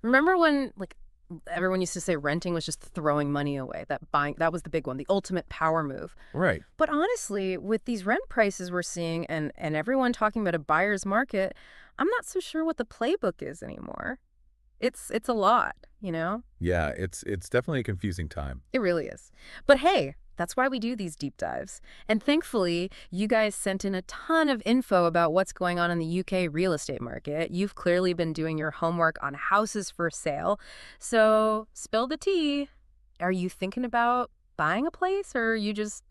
Remember when, like, everyone used to say renting was just throwing money away, that buying, that was the big one, the ultimate power move. Right. But honestly, with these rent prices we're seeing and everyone talking about a buyer's market, I'm not so sure what the playbook is anymore. It's a lot, you know? Yeah, it's definitely a confusing time. It really is. But hey, that's why we do these deep dives. And thankfully, you guys sent in a ton of info about what's going on in the UK real estate market. You've clearly been doing your homework on houses for sale. So, spill the tea. Are you thinking about buying a place, or are you just,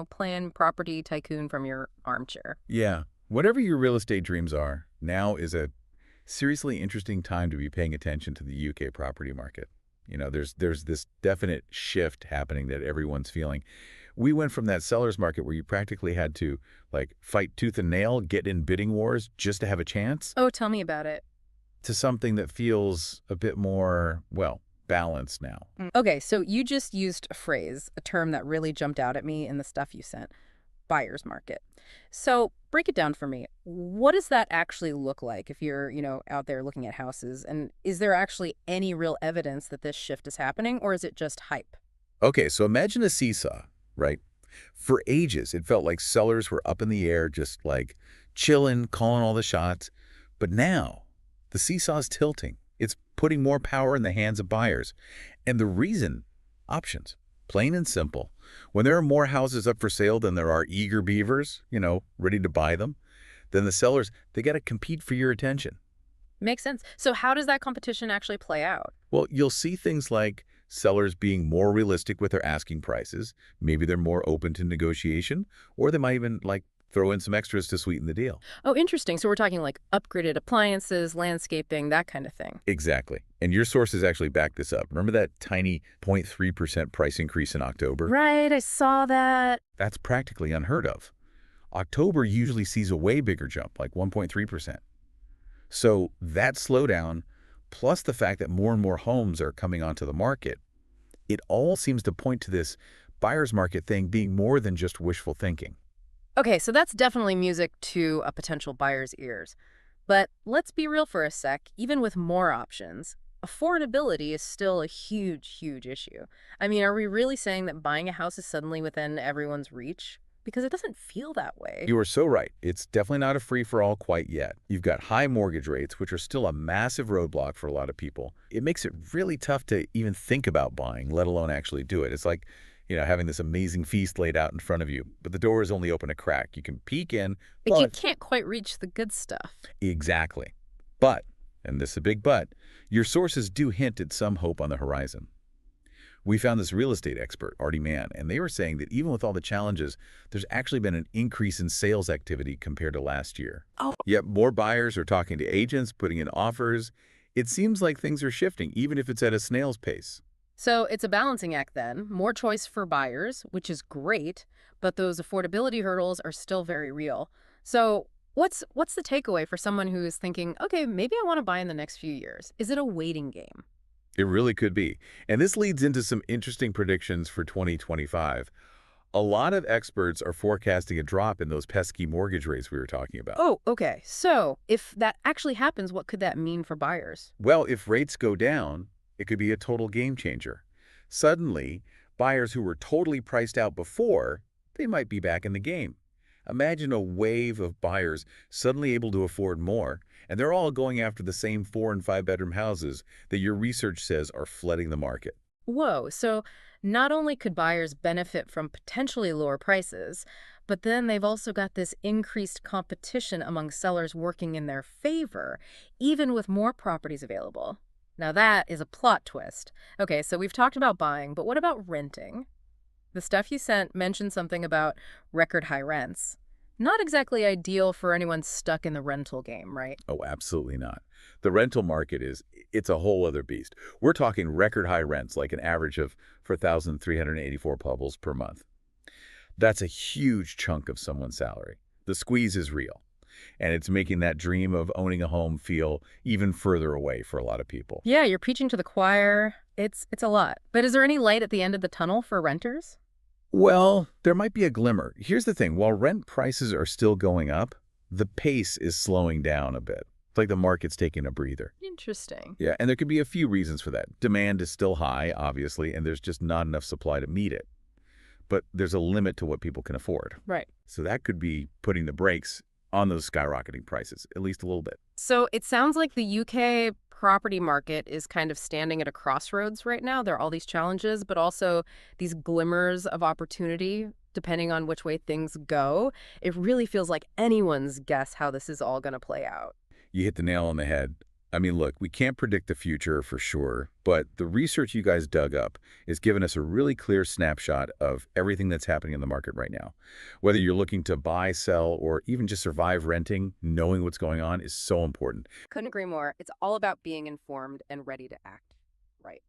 playing property tycoon from your armchair? Yeah. Whatever your real estate dreams are, now is a seriously interesting time to be paying attention to the UK property market. There's this definite shift happening that everyone's feeling. We went from that seller's market where you practically had to fight tooth and nail, get in bidding wars just to have a chance, Oh, tell me about it. to something that feels a bit more, well, balanced now. Okay, so you just used a phrase, a term that really jumped out at me in the stuff you sent. Buyer's market. So break it down for me. What does that actually look like if you're, out there looking at houses? And is there actually any real evidence that this shift is happening, or is it just hype? Okay, so imagine a seesaw, right? For ages, it felt like sellers were up in the air, just chilling, calling all the shots. But now, the seesaw's tilting. It's putting more power in the hands of buyers. And the reason? Options. Plain and simple. When there are more houses up for sale than there are eager beavers, ready to buy them, then the sellers, they got to compete for your attention. Makes sense. So how does that competition actually play out? Well, you'll see things like sellers being more realistic with their asking prices. Maybe they're more open to negotiation, or they might even throw in some extras to sweeten the deal. Oh, interesting. So we're talking like upgraded appliances, landscaping, that kind of thing. Exactly. And your sources actually back this up. Remember that tiny 0.3% price increase in October? Right, I saw that. That's practically unheard of. October usually sees a way bigger jump, like 1.3%. So that slowdown, plus the fact that more and more homes are coming onto the market, it all seems to point to this buyer's market thing being more than just wishful thinking. Okay, so that's definitely music to a potential buyer's ears. But let's be real for a sec. Even with more options, affordability is still a huge, huge issue. I mean, are we really saying that buying a house is suddenly within everyone's reach? Because it doesn't feel that way. You are so right. It's definitely not a free-for-all quite yet. You've got high mortgage rates, which are still a massive roadblock for a lot of people. It makes it really tough to even think about buying, let alone actually do it. It's like, having this amazing feast laid out in front of you, but the door is only open a crack. You can peek in, Like you but can't quite reach the good stuff. exactly. But, and this is a big but, your sources do hint at some hope on the horizon. We found this real estate expert, Artie Mann, and they were saying that even with all the challenges, there's actually been an increase in sales activity compared to last year. Oh, Yet more buyers are talking to agents, putting in offers. It seems like things are shifting, even if it's at a snail's pace. so it's a balancing act then. More choice for buyers, which is great, but those affordability hurdles are still very real. So what's the takeaway for someone who is thinking, okay, maybe I want to buy in the next few years? Is it a waiting game? It really could be. And this leads into some interesting predictions for 2025. A lot of experts are forecasting a drop in those pesky mortgage rates we were talking about. Oh, okay. So if that actually happens, what could that mean for buyers? Well, if rates go down, it could be a total game changer. Suddenly, buyers who were totally priced out before, they might be back in the game. Imagine a wave of buyers suddenly able to afford more, and they're all going after the same 4- and 5-bedroom houses that your research says are flooding the market. Whoa, so not only could buyers benefit from potentially lower prices, but then they've also got this increased competition among sellers working in their favor, even with more properties available. Now that is a plot twist. Okay, so we've talked about buying, but what about renting? The stuff you sent mentioned something about record high rents. Not exactly ideal for anyone stuck in the rental game, right? Oh, absolutely not. The rental market it's a whole other beast. We're talking record high rents, like an average of 4,384 pebbles per month. That's a huge chunk of someone's salary. The squeeze is real, and it's making that dream of owning a home feel even further away for a lot of people. Yeah, you're preaching to the choir. It's a lot. But is there any light at the end of the tunnel for renters? Well, there might be a glimmer. Here's the thing. While rent prices are still going up, the pace is slowing down a bit. It's like the market's taking a breather. Interesting. Yeah, and there could be a few reasons for that. Demand is still high, obviously, and there's just not enough supply to meet it. But there's a limit to what people can afford. Right. So that could be putting the brakes on those skyrocketing prices, at least a little bit. So it sounds like the UK property market is kind of standing at a crossroads right now. There are all these challenges, but also these glimmers of opportunity, depending on which way things go. It really feels like anyone's guess how this is all going to play out. You hit the nail on the head. I mean, look, we can't predict the future for sure, but the research you guys dug up is giving us a really clear snapshot of everything that's happening in the market right now. Whether you're looking to buy, sell, or even just survive renting, knowing what's going on is so important. Couldn't agree more. It's all about being informed and ready to act. Right.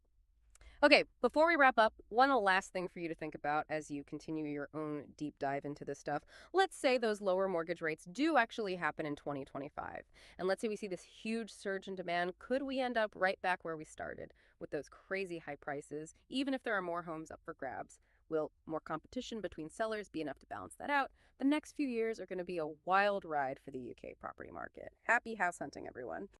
Okay, before we wrap up, one last thing for you to think about as you continue your own deep dive into this stuff. Let's say those lower mortgage rates do actually happen in 2025. And let's say we see this huge surge in demand. Could we end up right back where we started with those crazy high prices, even if there are more homes up for grabs? Will more competition between sellers be enough to balance that out? The next few years are going to be a wild ride for the UK property market. Happy house hunting, everyone.